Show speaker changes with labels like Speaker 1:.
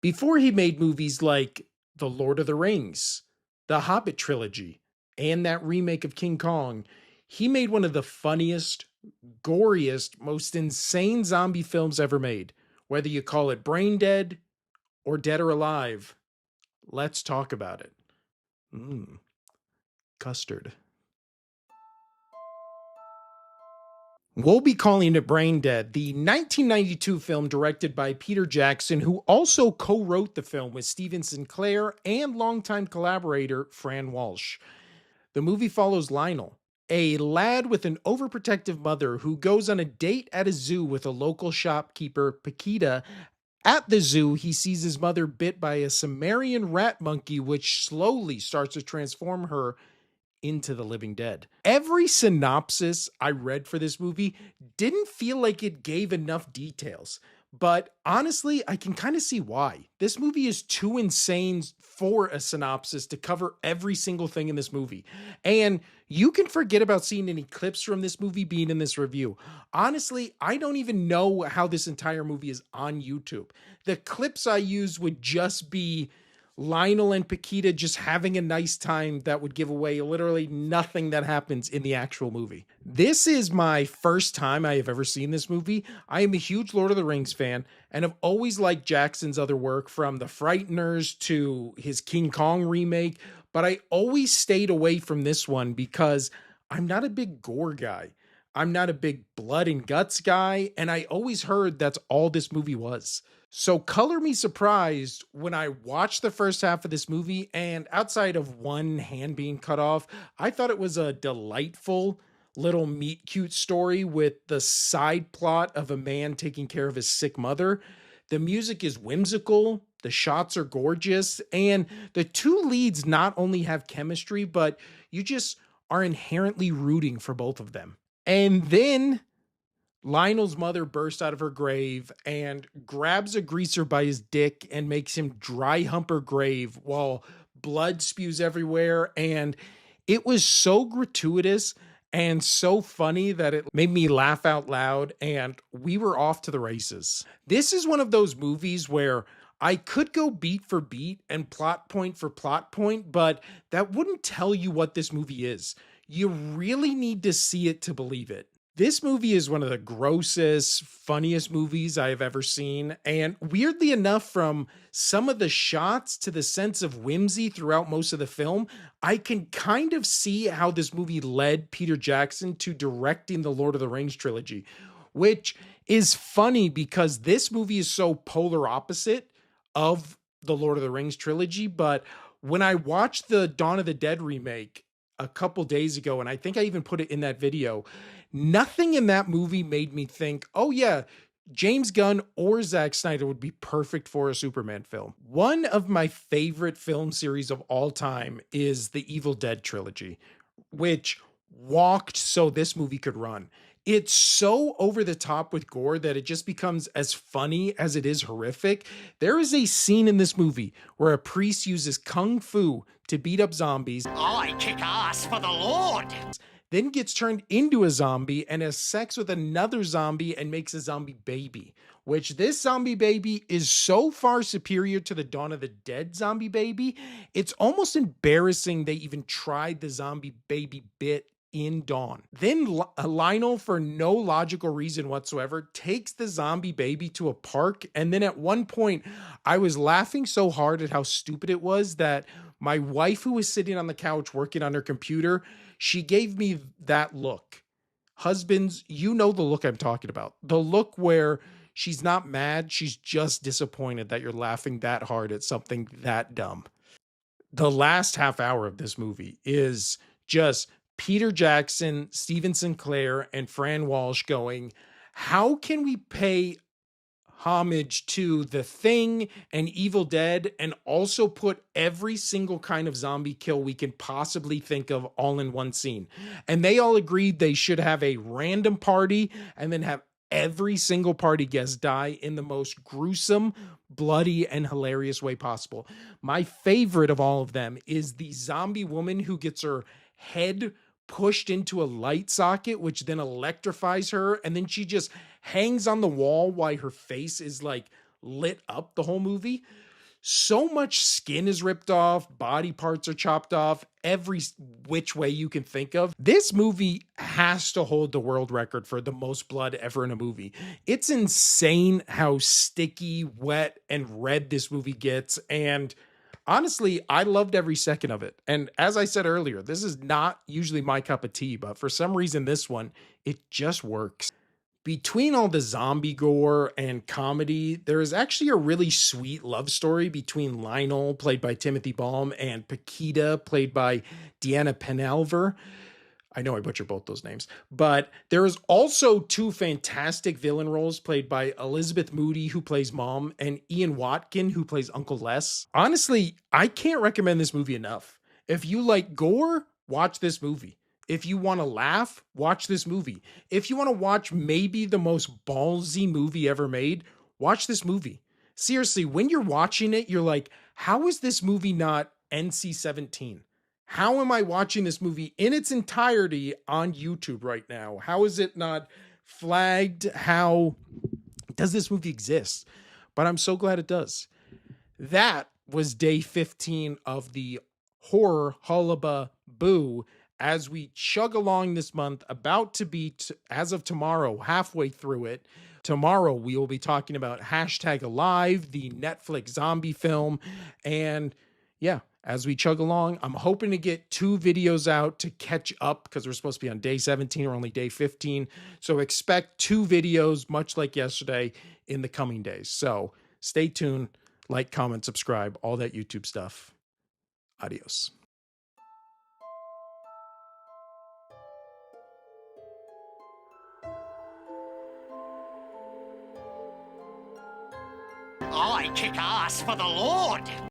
Speaker 1: Before he made movies like The Lord of the Rings, the Hobbit trilogy, and that remake of King Kong, he made one of the funniest, goriest, most insane zombie films ever made. Whether you call it Brain Dead or Dead or Alive, let's talk about it. Custard. We'll be calling it Brain Dead, the 1992 film directed by Peter Jackson, who also co wrote the film with Steven Sinclair and longtime collaborator Fran Walsh. The movie follows Lionel, a lad with an overprotective mother who goes on a date at a zoo with a local shopkeeper, Paquita. At the zoo, he sees his mother bit by a Sumerian rat monkey, which slowly starts to transform her into the living dead. Every synopsis I read for this movie didn't feel like it gave enough details. But honestly, I can kind of see why. This movie is too insane for a synopsis to cover every single thing in this movie. And you can forget about seeing any clips from this movie being in this review. Honestly, I don't even know how this entire movie is on YouTube. The clips I use would just be Lionel and Paquita just having a nice time that would give away literally nothing that happens in the actual movie. This is my first time I have ever seen this movie. I am a huge Lord of the Rings fan and have always liked Jackson's other work, from The Frighteners to his King Kong remake, but I always stayed away from this one because I'm not a big gore guy. I'm not a big blood and guts guy, and I always heard that's all this movie was. So color me surprised when I watched the first half of this movie, and outside of one hand being cut off, I thought it was a delightful little meet cute story with the side plot of a man taking care of his sick mother. The music is whimsical, the shots are gorgeous, and the two leads not only have chemistry, but you just are inherently rooting for both of them. And then Lionel's mother bursts out of her grave and grabs a greaser by his dick and makes him dry hump her grave while blood spews everywhere. And it was so gratuitous and so funny that it made me laugh out loud, and we were off to the races. This is one of those movies where I could go beat for beat and plot point for plot point, but that wouldn't tell you what this movie is. You really need to see it to believe it. This movie is one of the grossest, funniest movies I have ever seen. And weirdly enough, from some of the shots to the sense of whimsy throughout most of the film, I can kind of see how this movie led Peter Jackson to directing the Lord of the Rings trilogy, which is funny because this movie is so polar opposite of the Lord of the Rings trilogy. But when I watched the Dawn of the Dead remake a couple days ago, and I think I even put it in that video, nothing in that movie made me think, oh yeah, James Gunn or Zack Snyder would be perfect for a Superman film. One of my favorite film series of all time is the Evil Dead trilogy, which walked so this movie could run. It's so over the top with gore that it just becomes as funny as it is horrific. There is a scene in this movie where a priest uses kung fu to beat up zombies.
Speaker 2: I kick ass for the Lord.
Speaker 1: Then gets turned into a zombie and has sex with another zombie and makes a zombie baby, which this zombie baby is so far superior to the Dawn of the Dead zombie baby, it's almost embarrassing they even tried the zombie baby bit in Dawn. Then Lionel, for no logical reason whatsoever, takes the zombie baby to a park, and then at one point, I was laughing so hard at how stupid it was that my wife, who was sitting on the couch working on her computer, she gave me that look. Husbands, you know the look I'm talking about. The look where she's not mad, she's just disappointed that you're laughing that hard at something that dumb. The last half hour of this movie is just Peter Jackson, Steven Sinclair, and Fran Walsh going, how can we pay homage to The Thing and Evil Dead and also put every single kind of zombie kill we can possibly think of all in one scene? And they all agreed they should have a random party and then have every single party guest die in the most gruesome, bloody, and hilarious way possible. My favorite of all of them is the zombie woman who gets her head pushed into a light socket, which then electrifies her, and then she just hangs on the wall while her face is like lit up the whole movie. So much skin is ripped off, body parts are chopped off, every which way you can think of. This movie has to hold the world record for the most blood ever in a movie. It's insane how sticky, wet, and red this movie gets, and honestly, I loved every second of it. And as I said earlier, this is not usually my cup of tea, but for some reason this one, it just works. Between all the zombie gore and comedy, there is actually a really sweet love story between Lionel, played by Timothy Balme, and Paquita, played by Deanna Peñalver. I know I butchered both those names, but there is also two fantastic villain roles played by Elizabeth Moody, who plays Mom, and Ian Watkin, who plays Uncle Les. Honestly, I can't recommend this movie enough. If you like gore, watch this movie. If you want to laugh, watch this movie. If you want to watch maybe the most ballsy movie ever made, watch this movie. Seriously, when you're watching it, you're like, how is this movie not NC-17? How am I watching this movie in its entirety on YouTube right now? How is it not flagged? How does this movie exist? But I'm so glad it does. That was day 15 of the horror hullaba boo. As we chug along this month, about to be, as of tomorrow, halfway through it. Tomorrow, we will be talking about #Alive, the Netflix zombie film. And yeah, as we chug along, I'm hoping to get 2 videos out to catch up because we're supposed to be on day 17 or only day 15. So expect 2 videos, much like yesterday, in the coming days. So stay tuned, like, comment, subscribe, all that YouTube stuff. Adios.
Speaker 2: I kick ass for the Lord.